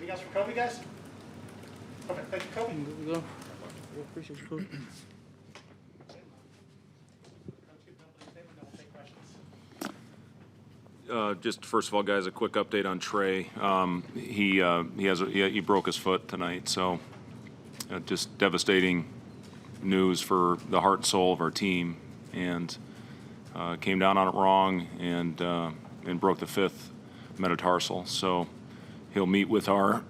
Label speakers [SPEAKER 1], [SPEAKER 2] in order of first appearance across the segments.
[SPEAKER 1] Anything else for Kobe, guys? Okay, thank you, Kobe.
[SPEAKER 2] There we go. Appreciate you, Coach.
[SPEAKER 3] Just first of all, guys, a quick update on Trey. He broke his foot tonight, so just devastating news for the heart and soul of our team, and came down on it wrong and broke the fifth metatarsal. So he'll meet with our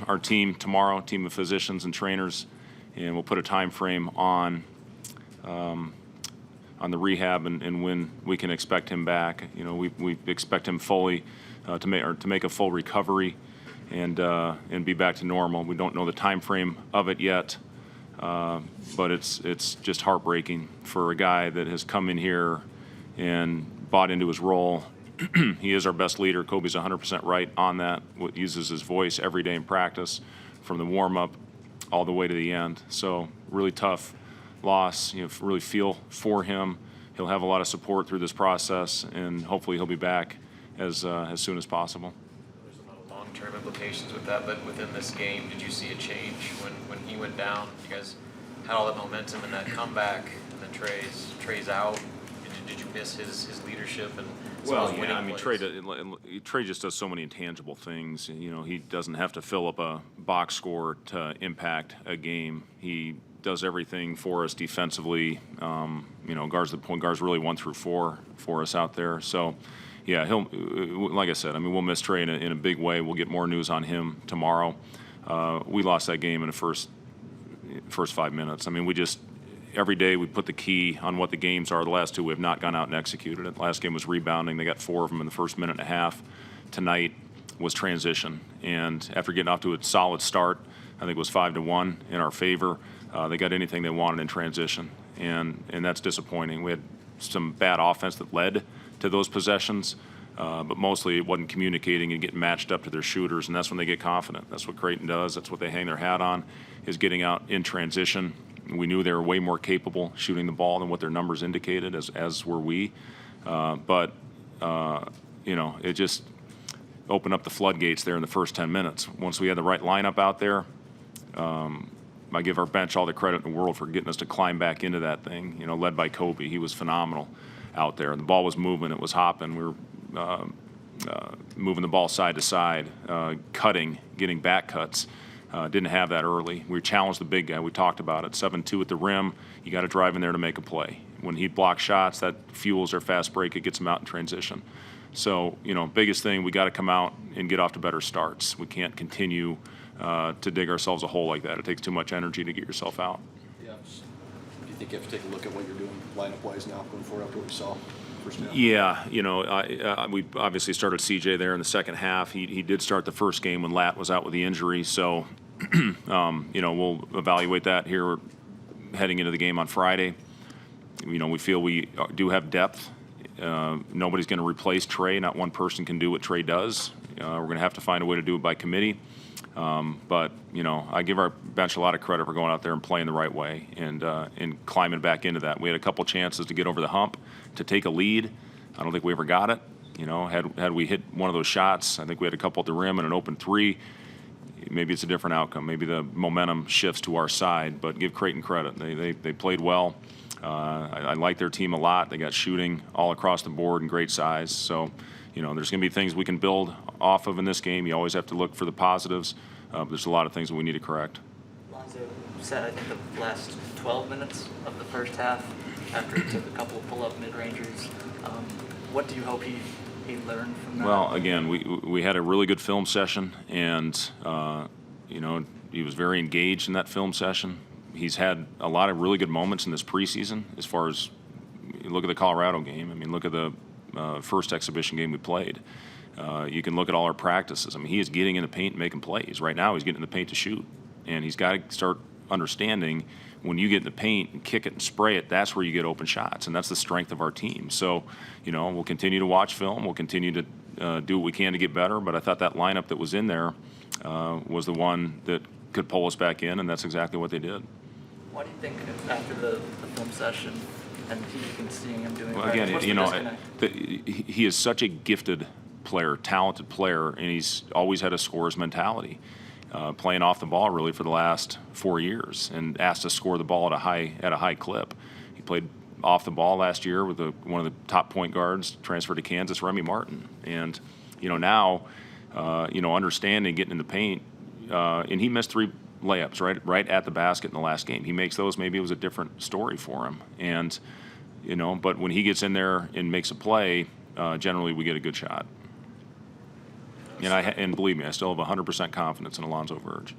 [SPEAKER 3] our team tomorrow, team of physicians and trainers, and we'll put a time frame on the rehab and when we can expect him back. You know, we expect him fully to make a full recovery and be back to normal. We don't know the time frame of it yet, but it's just heartbreaking for a guy that has come in here and bought into his role. He is our best leader. Kobe's 100% right on that. Uses his voice every day in practice, from the warm-up all the way to the end. So really tough loss. You know, really feel for him. He'll have a lot of support through this process, and hopefully he'll be back as soon as possible.
[SPEAKER 4] There's a lot of long-term implications with that, but within this game, did you see a change when he went down? You guys had all that momentum and that comeback, and then Trey's out. Did you miss his leadership and
[SPEAKER 3] well, yeah, I mean, Trey just does so many intangible things. You know, he doesn't have to fill up a box score to impact a game. He does everything for us defensively. You know, point guards really 1 through 4 for us out there. So, yeah, he'll, like I said, I mean, we'll miss Trey in a big way. We'll get more news on him tomorrow. We lost that game in the first 5 minutes. I mean, every day we put the key on what the games are. The last two we have not gone out and executed it. The last game was rebounding. They got 4 of them in the first minute and a half. Tonight was transition. And after getting off to a solid start, I think it was 5-1 in our favor, they got anything they wanted in transition. And that's disappointing. We had some bad offense that led to those possessions, but mostly it wasn't communicating and getting matched up to their shooters, and that's when they get confident. That's what Creighton does. That's what they hang their hat on, is getting out in transition. We knew they were way more capable shooting the ball than what their numbers indicated, as were we. But you know, it just opened up the floodgates there in the first 10 minutes. Once we had the right lineup out there, I give our bench all the credit in the world for getting us to climb back into that thing, you know, led by Kobe. He was phenomenal out there. The ball was moving. It was hopping. We were moving the ball side to side, cutting, getting back cuts. Didn't have that early. We challenged the big guy. We talked about it. 7-2 at the rim. You got to drive in there to make a play. When he blocks shots, that fuels their fast break. It gets them out in transition. So, you know, biggest thing, we got to come out and get off to better starts. We can't continue to dig ourselves a hole like that. It takes too much energy to get yourself out.
[SPEAKER 5] Yeah. Do you think you have to take a look at what you're doing lineup-wise now going forward after what we saw first half?
[SPEAKER 3] Yeah, you know, we obviously started CJ there in the second half. He did start the first game when Lat was out with the injury, so you know, we'll evaluate that here heading into the game on Friday. You know, we feel we do have depth. Nobody's going to replace Trey. Not one person can do what Trey does. We're going to have to find a way to do it by committee. But, you know, I give our bench a lot of credit for going out there and playing the right way and climbing back into that. We had a couple chances to get over the hump, to take a lead. I don't think we ever got it. You know, had we hit one of those shots, I think we had a couple at the rim and an open three. Maybe it's a different outcome. Maybe the momentum shifts to our side, but give Creighton credit. They played well. I like their team a lot. They got shooting all across the board and great size. So, you know, there's going to be things we can build off of in this game. You always have to look for the positives, but there's a lot of things that we need to correct.
[SPEAKER 2] Lonzo said, I think, the last 12 minutes of the first half, after he took a couple of pull-up mid-rangers. What do you hope he learned from that?
[SPEAKER 3] Well, again, we had a really good film session, and, you know, he was very engaged in that film session. He's had a lot of really good moments in this preseason as far as you look at the Colorado game. I mean, look at the first exhibition game we played. You can look at all our practices. I mean, he is getting in the paint and making plays. Right now, he's getting in the paint to shoot. And he's got to start understanding when you get in the paint and kick it and spray it, that's where you get open shots. And that's the strength of our team. So, you know, we'll continue to watch film. We'll continue to do what we can to get better. But I thought that lineup that was in there was the one that could pull us back in, and that's exactly what they did.
[SPEAKER 2] What do you think after the film session and you can see him doing
[SPEAKER 3] well, again, you know, he is such a gifted player, talented player, and he's always had a scorer's mentality, playing off the ball really for the last 4 years, and asked to score the ball at a high clip. He played off the ball last year with one of the top point guards, transferred to Kansas, Remy Martin, and now understanding getting in the paint, and he missed 3 layups right at the basket in the last game. He makes those, maybe it was a different story for him, and but when he gets in there and makes a play, generally we get a good shot. And believe me, I still have 100% confidence in Alonzo Verge.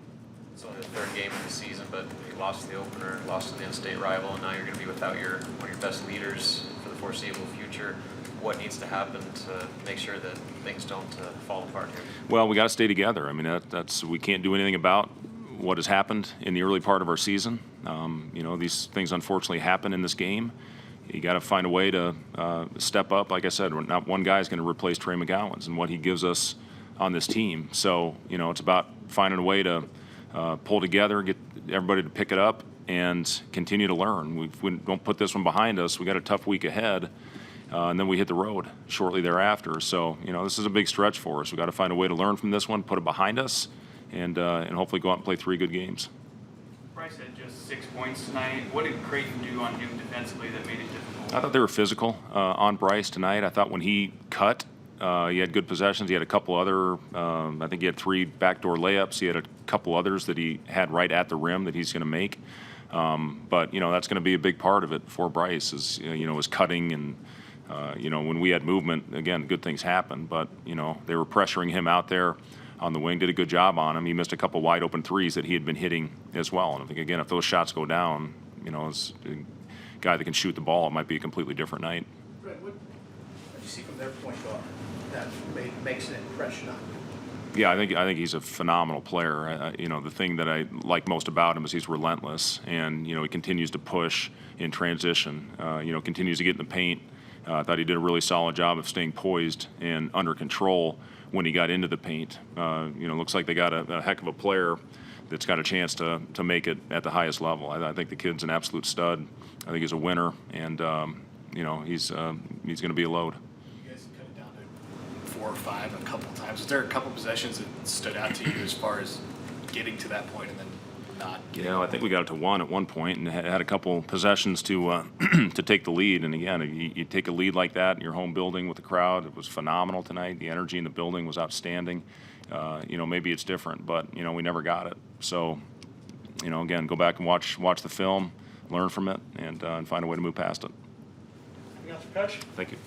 [SPEAKER 4] It's only the 3rd game of the season, but you lost the opener, lost to the in-state rival, and now you're going to be without one of your best leaders for the foreseeable future. What needs to happen to make sure that things don't fall apart here? Well,
[SPEAKER 3] we got to stay together. I mean, we can't do anything about what has happened in the early part of our season. These things unfortunately happen in this game. You got to find a way to step up. Like I said, not one guy is going to replace Trey McGowan's and what he gives us on this team. So, it's about finding a way to pull together, get everybody to pick it up, and continue to learn. We don't put this one behind us. We got a tough week ahead, and then we hit the road shortly thereafter. So, this is a big stretch for us. We got to find a way to learn from this one, put it behind us, and hopefully go out and play 3 good games.
[SPEAKER 6] Bryce had just 6 points tonight. What did Creighton do on him defensively that made it difficult?
[SPEAKER 3] I thought they were physical on Bryce tonight. I thought when he cut, he had good possessions. He had a couple other, I think he had 3 backdoor layups. He had a couple others that he had right at the rim that he's going to make. But, that's going to be a big part of it for Bryce is, his cutting and, when we had movement, again, good things happen. But, they were pressuring him out there on the wing, did a good job on him. He missed a couple wide open threes that he had been hitting as well. And I think, again, if those shots go down, as a guy that can shoot the ball, it might be a completely different night.
[SPEAKER 1] Fred, what did you see from their point guard that makes an impression on you?
[SPEAKER 3] Yeah, I think he's a phenomenal player. The thing that I like most about him is he's relentless, and he continues to push in transition. Continues to get in the paint. I thought he did a really solid job of staying poised and under control when he got into the paint. Looks like they got a heck of a player that's got a chance to make it at the highest level. I think the kid's an absolute stud. I think he's a winner, and he's going to be a load.
[SPEAKER 7] You guys cut it down to 4 or 5 a couple times. Was there a couple possessions that stood out to you as far as getting to that point and then not getting?
[SPEAKER 3] I think we got it to 1 at one point and had a couple possessions to to take the lead. And again, you take a lead like that in your home building with the crowd. It was phenomenal tonight. The energy in the building was outstanding. Maybe it's different, but we never got it. So, again, go back and watch the film, learn from it, and find a way to move past it.
[SPEAKER 1] Anything else, Coach?
[SPEAKER 3] Thank you.